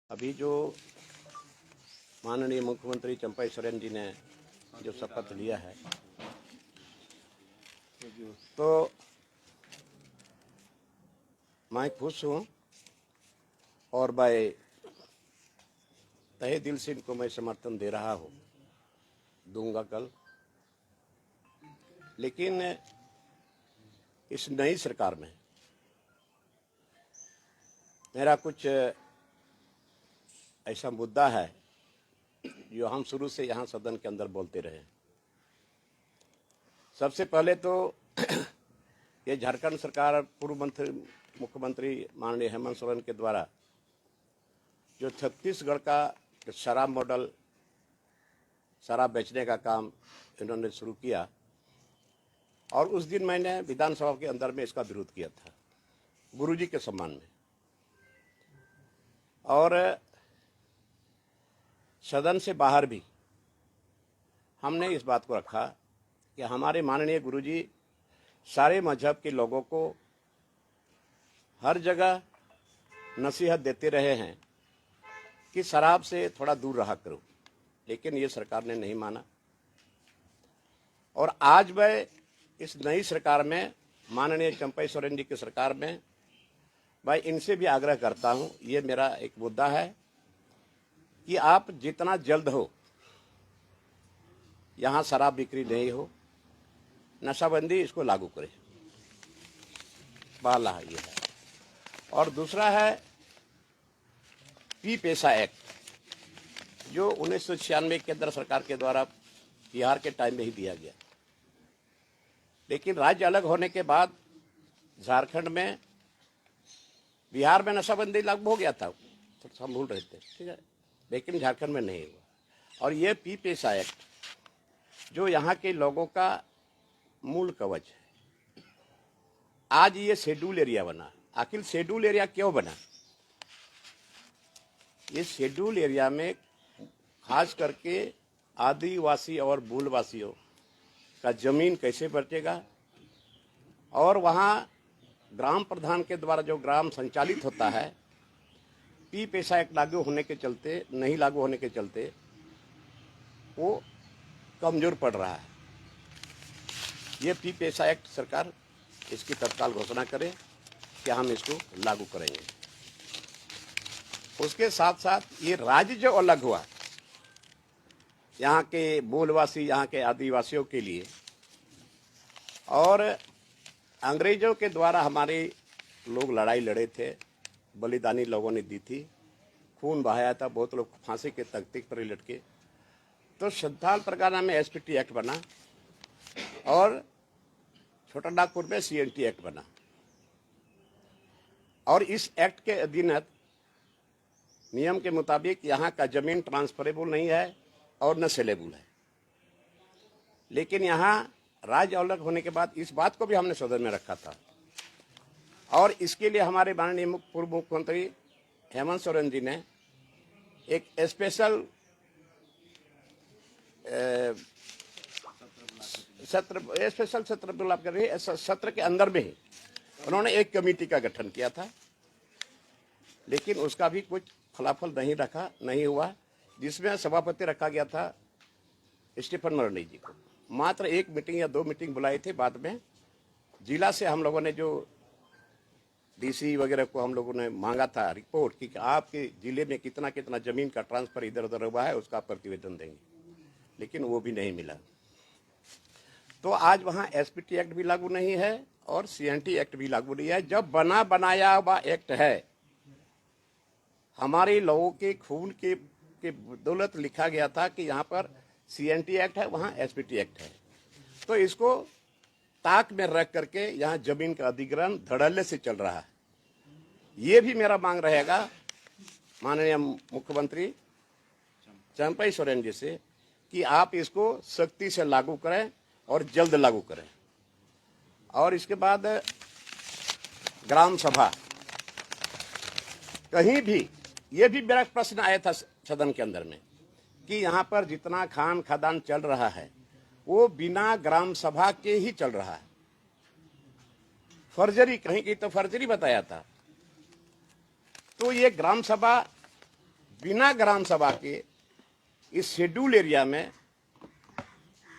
अभी जो माननीय मुख्यमंत्री चंपई सोरेन जी ने जो शपथ लिया है, तो मैं खुश हूँ और मैं तहे दिल से इनको मैं समर्थन दे रहा हूँ, दूंगा कल। लेकिन इस नई सरकार में मेरा कुछ ऐसा मुद्दा है जो हम शुरू से यहाँ सदन के अंदर बोलते रहे। सबसे पहले तो ये झारखंड सरकार पूर्व मुख्यमंत्री माननीय हेमंत सोरेन के द्वारा जो छत्तीसगढ़ का शराब मॉडल, शराब बेचने का काम इन्होंने शुरू किया, और उस दिन मैंने विधानसभा के अंदर में इसका विरोध किया था गुरुजी के सम्मान में, और सदन से बाहर भी हमने इस बात को रखा कि हमारे माननीय गुरुजी सारे मजहब के लोगों को हर जगह नसीहत देते रहे हैं कि शराब से थोड़ा दूर रहा करो, लेकिन ये सरकार ने नहीं माना। और आज मैं इस नई सरकार में, माननीय चंपई सोरेन जी की सरकार में, मैं इनसे भी आग्रह करता हूं, ये मेरा एक मुद्दा है कि आप जितना जल्द हो यहां शराब बिक्री नहीं हो, नशाबंदी इसको लागू करें। पहला ये है। और दूसरा है पी पेशा एक्ट, जो 1996 के अंदर सरकार के द्वारा बिहार के टाइम में ही दिया गया, लेकिन राज्य अलग होने के बाद झारखंड में, बिहार में नशाबंदी लागू हो गया था, तो हम भूल रहे थे, ठीक है, लेकिन झारखंड में नहीं हुआ। और ये पी पेशा एक्ट जो यहाँ के लोगों का मूल कवच है, आज ये शेड्यूल एरिया बना। आखिर शेड्यूल एरिया क्यों बना? ये शेड्यूल एरिया में खास करके आदिवासी और मूलवासियों का जमीन कैसे बचेगा, और वहाँ ग्राम प्रधान के द्वारा जो ग्राम संचालित होता है, पी पेशा एक्ट लागू होने के चलते, नहीं लागू होने के चलते वो कमजोर पड़ रहा है। ये पी पेशा एक्ट सरकार इसकी तत्काल घोषणा करे कि हम इसको लागू करेंगे। उसके साथ साथ ये राज्य जो अलग हुआ यहाँ के मूलवासी, यहाँ के आदिवासियों के लिए, और अंग्रेजों के द्वारा हमारे लोग लड़ाई लड़े थे, बलिदानी लोगों ने दी थी, खून बहाया था, बहुत लोग फांसी के तख्ते पर लटके, तो संथाल परगना में एसपीटी एक्ट बना और छोटानागपुर में सीएनटी एक्ट बना। और इस एक्ट के अधीन नियम के मुताबिक यहाँ का जमीन ट्रांसफरेबल नहीं है और न सेलेबल है। लेकिन यहाँ राज्य अलग होने के बाद इस बात को भी हमने सदन में रखा था, और इसके लिए हमारे माननीय पूर्व मुख्यमंत्री हेमंत सोरेन जी ने एक स्पेशल सत्र बुला कर, सत्र के अंदर में ही उन्होंने एक कमेटी का गठन किया था, लेकिन उसका भी कुछ फलाफल नहीं हुआ, जिसमें सभापति रखा गया था स्टीफन मरनी जी को। मात्र 1 मीटिंग या 2 मीटिंग बुलाई थी। बाद में जिला से हम लोगों ने, जो डीसी वगैरह को हम लोगों ने मांगा था रिपोर्ट कि आपके जिले में कितना कितना जमीन का ट्रांसफर इधर उधर हुआ है, उसका प्रतिवेदन देंगे, लेकिन वो भी नहीं मिला। तो आज वहाँ एसपीटी एक्ट भी लागू नहीं है और सीएनटी एक्ट भी लागू नहीं है। जब बना बनाया हुआ एक्ट है, हमारे लोगों के खून के बदौलत लिखा गया था कि यहाँ पर सीएनटी एक्ट है, वहाँ एसपीटी एक्ट है, तो इसको ताक में रख करके यहाँ जमीन का अधिग्रहण धड़ल्ले से चल रहा है। ये भी मेरा मांग रहेगा माननीय मुख्यमंत्री चंपई सोरेन जी से कि आप इसको सख्ती से लागू करें और जल्द लागू करें। और इसके बाद ग्राम सभा, कहीं भी, ये भी मेरा प्रश्न आया था सदन के अंदर में कि यहाँ पर जितना खान खदान चल रहा है वो बिना ग्राम सभा के ही चल रहा है। फर्जरी, कहीं की तो फर्जरी बताया था। तो ये ग्राम सभा बिना ग्राम सभा के इस शेड्यूल एरिया में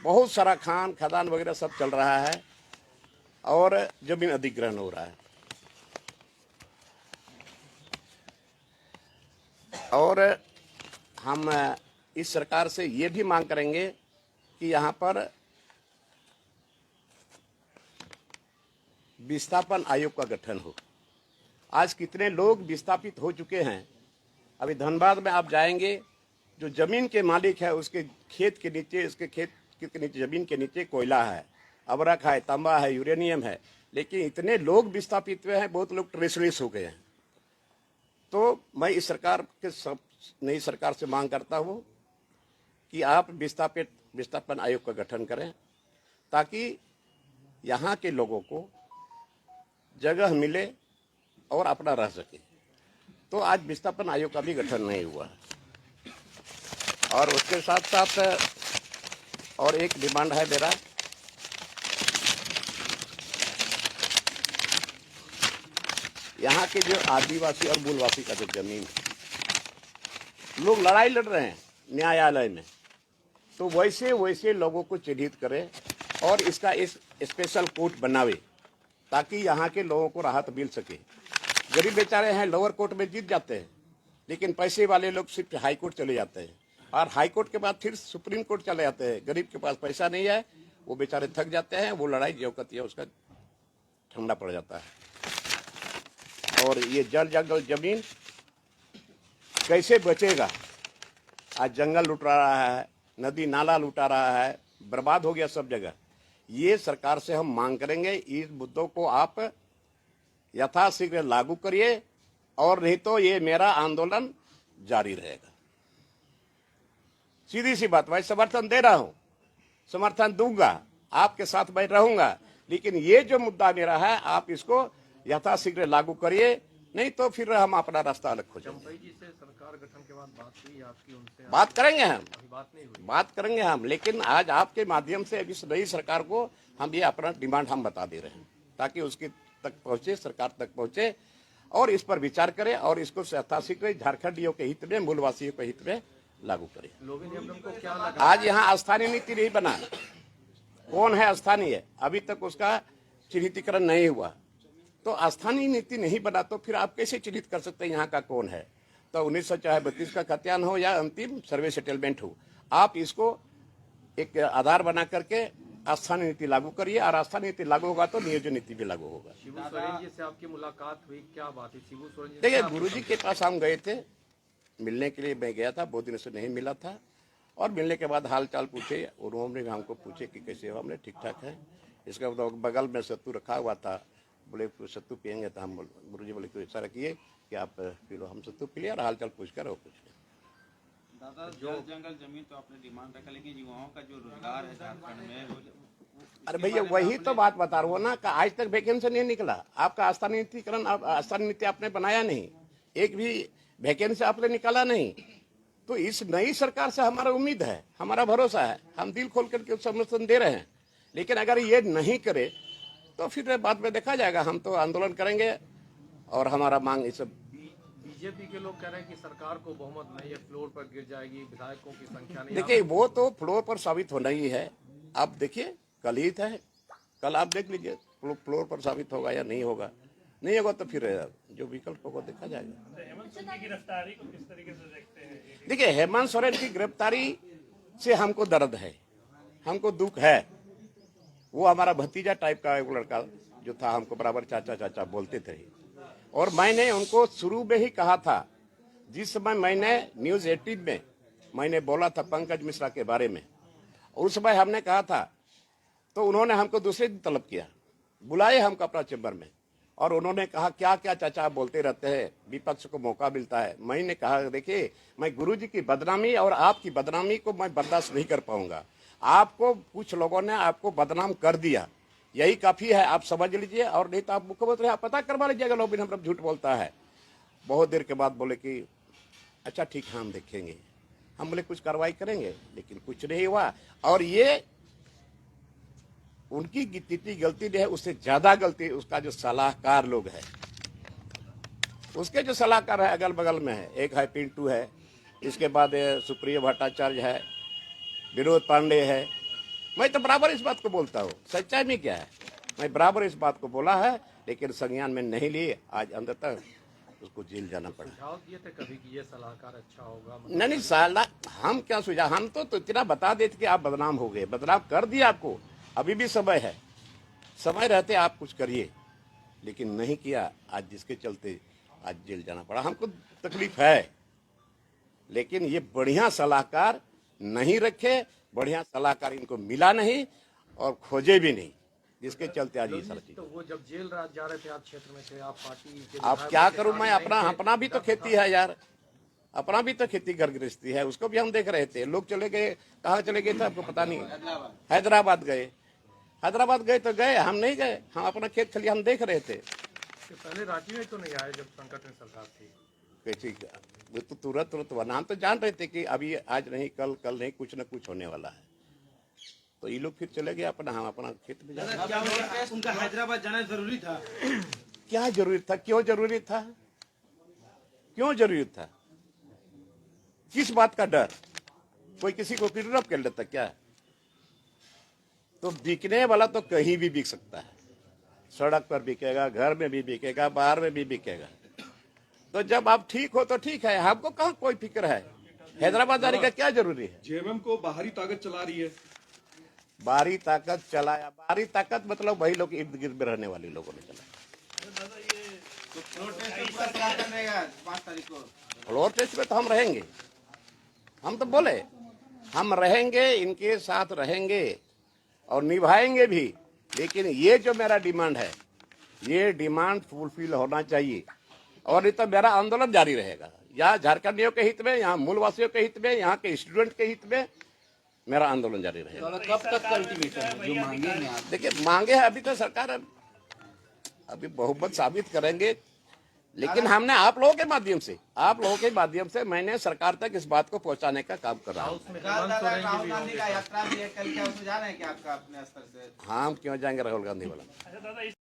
बहुत सारा खदान वगैरह सब चल रहा है और जमीन अधिग्रहण हो रहा है। और हम इस सरकार से ये भी मांग करेंगे कि यहाँ पर विस्थापन आयोग का गठन हो। आज कितने लोग विस्थापित हो चुके हैं। अभी धनबाद में आप जाएंगे, जो जमीन के मालिक है उसके खेत के नीचे, उसके खेत के नीचे, जमीन के नीचे कोयला है, अबरख है, तांबा है, यूरेनियम है, लेकिन इतने लोग विस्थापित हुए हैं, बहुत लोग ट्रेसलेस हो गए हैं। तो मैं इस सरकार के नई सरकार से मांग करता हूँ कि आप विस्थापन आयोग का गठन करें ताकि यहाँ के लोगों को जगह मिले और अपना रह सके। तो आज विस्थापन आयोग का भी गठन नहीं हुआ। और उसके साथ साथ और एक डिमांड है मेरा, यहाँ के जो आदिवासी और मूलवासी का जो जमीन है, लोग लड़ाई लड़ रहे हैं न्यायालय में, तो वैसे वैसे लोगों को चिन्हित करें और इसका इस स्पेशल कोर्ट बनावे ताकि यहाँ के लोगों को राहत मिल सके। गरीब बेचारे हैं, लोअर कोर्ट में जीत जाते हैं, लेकिन पैसे वाले लोग सिर्फ हाई कोर्ट चले जाते हैं और हाई कोर्ट के बाद फिर सुप्रीम कोर्ट चले जाते हैं। गरीब के पास पैसा नहीं है, वो बेचारे थक जाते हैं, वो लड़ाई जो करती है उसका ठंडा पड़ जाता है। और ये जल जंगल जमीन कैसे बचेगा? आज जंगल लुट रहा है, नदी नाला लुटा रहा है, बर्बाद हो गया सब जगह। ये सरकार से हम मांग करेंगे, इस मुद्दों को आप यथाशीघ्र लागू करिए और नहीं तो ये मेरा आंदोलन जारी रहेगा। सीधी सी बात, मैं समर्थन दे रहा हूं, समर्थन दूंगा, आपके साथ मैं रहूंगा, लेकिन ये जो मुद्दा मेरा है आप इसको यथाशीघ्र लागू करिए, नहीं तो फिर हम अपना रास्ता अलग खोजेंगे। चंपई जी से सरकार गठन के बाद बात हुई आपकी उनसे? बात करेंगे हम, बात नहीं हुई। बात करेंगे हम, लेकिन आज आपके माध्यम से इस नई सरकार को हम ये अपना डिमांड हम बता दे रहे हैं ताकि उसके तक पहुंचे, सरकार तक पहुंचे और इस पर विचार करें और इसको यथाशीघ्र झारखंडियों के हित में, मूलवासियों के हित में लागू करें। को क्या लगा? आज यहाँ स्थानीय नीति नहीं बना, कौन है स्थानीय, अभी तक उसका चिन्हितीकरण नहीं हुआ। तो स्थानीय नीति नहीं बना तो फिर आप कैसे चिन्हित कर सकते हैं यहाँ का कौन है? तो 1932 का खतियान हो या अंतिम सर्वे सेटलमेंट हो, आप इसको एक आधार बना करके स्थानीय नीति लागू करिए और स्थानीय नीति लागू होगा तो नियोजन नीति भी लागू होगा। शिबू सोरेन जी से आपकी मुलाकात हुई, क्या बात है? शिबू सोरेन जी देखिए, गुरुजी के पास हम गए थे, मिलने के लिए मैं गया था, बहुत दिनों से नहीं मिला था और मिलने के बाद हाल चाल पूछे, उन्होंने भी हमको पूछे कि कैसे हो, हमने ठीक ठाक है। इसका बगल में सत्तू रखा हुआ था, बोले सत्तू पियेंगे, तो हम गुरुजी बोले कि इशारा किए कि आप पी लो, हम सत्तू पी लिया और हाल चाल पूछ कर कुछ। दादा, जल जंगल जमीन तो आपने डिमांड रखा, लेकिन युवाओं का जो रोजगार है झारखंड में, अरे भैया वही तो बात बता रहा हूँ ना कि आज तक वैकेंसी नहीं निकला। आपका स्थानीय नीतिकरण, स्थानीय नीति आपने बनाया नहीं, एक भी वैकेंसी आपने निकाला नहीं। तो इस नई सरकार से हमारा उम्मीद है, हमारा भरोसा है, हम दिल खोल करके समर्थन दे रहे हैं, लेकिन अगर ये नहीं करे तो फिर बाद में देखा जाएगा। हम तो आंदोलन करेंगे और हमारा मांग इस। बीजेपी के लोग कह रहे हैं कि सरकार को बहुमत नहीं है, फ्लोर पर गिर जाएगी, विधायकों की संख्या नहीं। देखिए, वो तो फ्लोर पर साबित होना ही है। आप देखिए, कल ही था, कल आप देख लीजिए फ्लोर पर साबित होगा या नहीं होगा। नहीं होगा तो फिर जो विकल्प होगा देखा जाएगा। हेमंत सोरेन की गिरफ्तारी को किस तरीके से देखते हैं? देखिए, हेमंत सोरेन की गिरफ्तारी से हमको दर्द है, हमको दुख है। वो हमारा भतीजा टाइप का एक लड़का जो था, हमको बराबर चाचा चाचा बोलते थे और मैंने उनको शुरू में ही कहा था, जिस समय मैंने न्यूज 18 में मैंने बोला था पंकज मिश्रा के बारे में, उस समय हमने कहा था, तो उन्होंने हमको दूसरे दिन तलब किया, बुलाए हमको अपना चैम्बर में और उन्होंने कहा क्या क्या चाचा बोलते रहते हैं, विपक्ष को मौका मिलता है। मैंने कहा देखिए, मैं गुरुजी की बदनामी और आपकी बदनामी को मैं बर्दाश्त नहीं कर पाऊंगा। आपको कुछ लोगों ने आपको बदनाम कर दिया, यही काफी है, आप समझ लीजिए, और नहीं तो आप मुख्यमंत्री आप पता करवा लीजिएगा लोग हम झूठ बोलता है। बहुत देर के बाद बोले कि अच्छा ठीक है, हम देखेंगे। हम बोले कुछ कार्रवाई करेंगे, लेकिन कुछ नहीं हुआ। और ये उनकी जितनी गलती नहीं है, उससे ज्यादा गलती उसका जो सलाहकार लोग है, उसके जो सलाहकार है अगल बगल में है, एक है पिंटू है, इसके बाद सुप्रिया भट्टाचार्य है, विनोद पांडे है। मैं तो बराबर इस बात को बोलता हूँ, सच्चाई में क्या है, मैं बराबर इस बात को बोला है, लेकिन संज्ञान में नहीं लिए। आज अंदर तक उसको जेल जाना पड़ा। सुझाव दिए थे कभी कि ये सलाहकार अच्छा होगा? नहीं साला, हम क्या सुझाव, हम तो इतना बता देते कि आप बदनाम हो गए, बदनाम कर दिया आपको। अभी भी समय है, समय रहते आप कुछ करिए, लेकिन नहीं किया। आज जिसके चलते आज जेल जाना पड़ा। हमको तकलीफ है, लेकिन ये बढ़िया सलाहकार नहीं रखे, बढ़िया सलाहकार इनको मिला नहीं और खोजे भी नहीं, जिसके चलते आज ये सारा चीज। तो वो जब जेल जा रहे थे, आप क्षेत्र में थे, आप पार्टी के अब क्या करूं मैं, अपना भी तो खेती है यार, अपना भी तो खेती घर गृहस्थी है, उसको भी हम देख रहे थे। लोग चले गए, कहाँ चले गए थे आपको पता नहीं, हैदराबाद गए। हैदराबाद गए तो गए, हम नहीं गए, हम अपना खेत खलिहान देख रहे थे। पहले रांची में तो नहीं आए जब संकट में सरकार थी? कैसी, वो तो तुरंत वरना हम तो जान रहे थे कि अभी आज नहीं, कल नहीं, कुछ न कुछ होने वाला है। तो ये लोग फिर चले गए अपना, हम अपना खेत में जा। क्या उनका हैदराबाद जाना जरूरी था? क्या जरूरी था, क्यों जरूरी था, क्यों जरूरी था, किस बात का डर? कोई किसी को किडनैप कर लेता क्या? तो बिकने वाला तो कहीं भी बिक सकता है, सड़क पर बिकेगा, घर में भी बिकेगा, बाहर में भी बिकेगा। तो जब आप ठीक हो तो ठीक है, हमको कहाँ कोई फिक्र है, हैदराबाद जाने का क्या जरूरी है? जेएमएम को बाहरी ताकत चला रही है। बाहरी ताकत चलाया, बाहरी ताकत मतलब वही लोग इर्द गिर्द में रहने वाले लोगों ने चलाया। तो फ्लोर टेस्ट पूरा प्रशासन रहेगा 5 तारीख को। फ्लोर टेस्ट में तो हम रहेंगे, हम तो बोले हम रहेंगे, इनके साथ रहेंगे और निभाएंगे भी। लेकिन ये जो मेरा डिमांड है, ये डिमांड फुलफिल होना चाहिए, और नहीं तो मेरा आंदोलन जारी रहेगा। यहाँ झारखंडियों के हित में, यहाँ मूलवासियों के हित में, यहाँ के स्टूडेंट के हित में मेरा आंदोलन जारी रहेगा। कब तक का अल्टीमेटम है जो मांगेंगे आप? देखिए मांगे है अभी तो सरकार, अभी बहुमत साबित करेंगे, लेकिन हमने आप लोगों के माध्यम से मैंने सरकार तक इस बात को पहुंचाने का काम कर रहा हूँ। राहुल गांधी का यात्रा भी है कल, क्या उसमें जा रहे हैं क्या आपका अपने स्तर से? हम क्यों जाएंगे राहुल गांधी वाला? अच्छा दादा